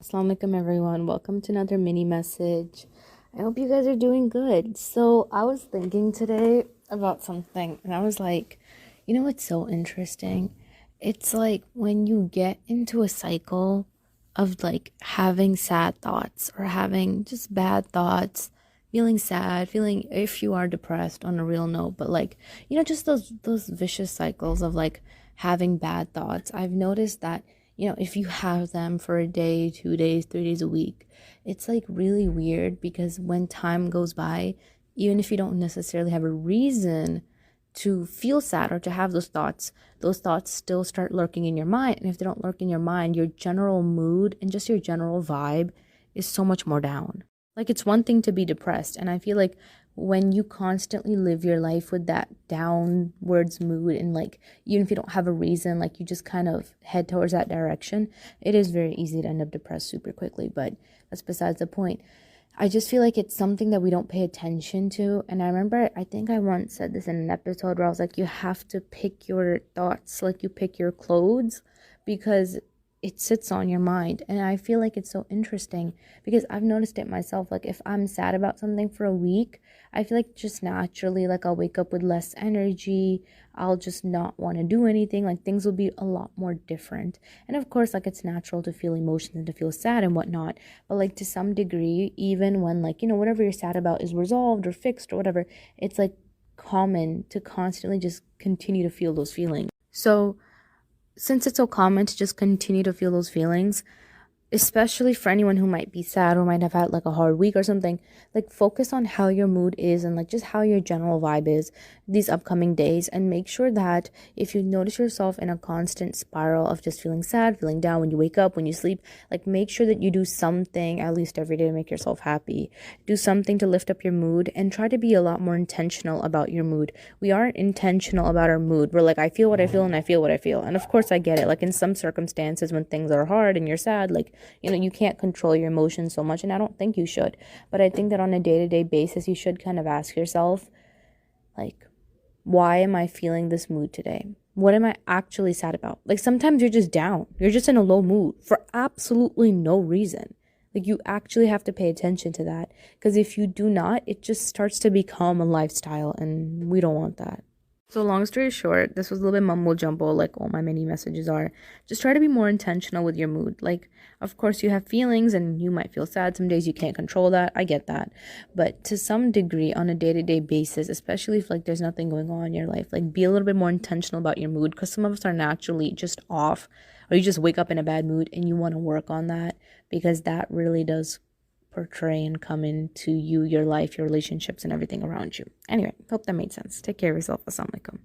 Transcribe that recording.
Islamic everyone, welcome to another mini message. I hope you guys are doing good. So I was thinking today about something and I was like, what's so interesting? It's like when you get into a cycle of like having sad thoughts or having just bad thoughts, feeling sad, feeling if you are depressed on a real note, but like, just those vicious cycles of like having bad thoughts. I've noticed that if you have them for a day, 2 days, 3 days a week, it's like really weird because when time goes by, even if you don't necessarily have a reason to feel sad or to have those thoughts still start lurking in your mind. And if they don't lurk in your mind, your general mood and just your general vibe is so much more down. Like it's one thing to be depressed, and I feel like when you constantly live your life with that downwards mood and like even if you don't have a reason, like you just kind of head towards that direction, it is very easy to end up depressed super quickly. But that's besides the point. I just feel like it's something that we don't pay attention to. And I remember, I think I once said this in an episode where I was like, you have to pick your thoughts like you pick your clothes, because it sits on your mind. And I feel like it's so interesting because I've noticed it myself. Like if I'm sad about something for a week, I feel like just naturally, like I'll wake up with less energy. I'll just not want to do anything. Like things will be a lot more different. And of course, like it's natural to feel emotions and to feel sad and whatnot. But like to some degree, even when like, whatever you're sad about is resolved or fixed or whatever, it's like common to constantly just continue to feel those feelings. So since it's so common to just continue to feel those feelings, especially for anyone who might be sad or might have had like a hard week or something, like focus on how your mood is and like just how your general vibe is these upcoming days, and make sure that if you notice yourself in a constant spiral of just feeling sad, feeling down when you wake up, when you sleep, like make sure that you do something at least every day to make yourself happy. Do something to lift up your mood and try to be a lot more intentional about your mood. We aren't intentional about our mood. We're like, I feel what I feel and I feel what I feel. And of course I get it. Like in some circumstances when things are hard and you're sad, like you can't control your emotions so much, and I don't think you should. But I think that on a day-to-day basis, you should kind of ask yourself, like, why am I feeling this mood today? What am I actually sad about? Like, sometimes you're just down. You're just in a low mood for absolutely no reason. Like, you actually have to pay attention to that. Because if you do not, it just starts to become a lifestyle, and we don't want that. So long story short, this was a little bit mumble jumble, like all my mini messages are. Just try to be more intentional with your mood. Like, of course, you have feelings and you might feel sad. Some days you can't control that. I get that. But to some degree, on a day-to-day basis, especially if like there's nothing going on in your life, like be a little bit more intentional about your mood, because some of us are naturally just off, or you just wake up in a bad mood and you want to work on that, because that really does portray and come into you, your life, your relationships, and everything around you. Anyway, hope that made sense. Take care of yourself. Assalamu alaikum.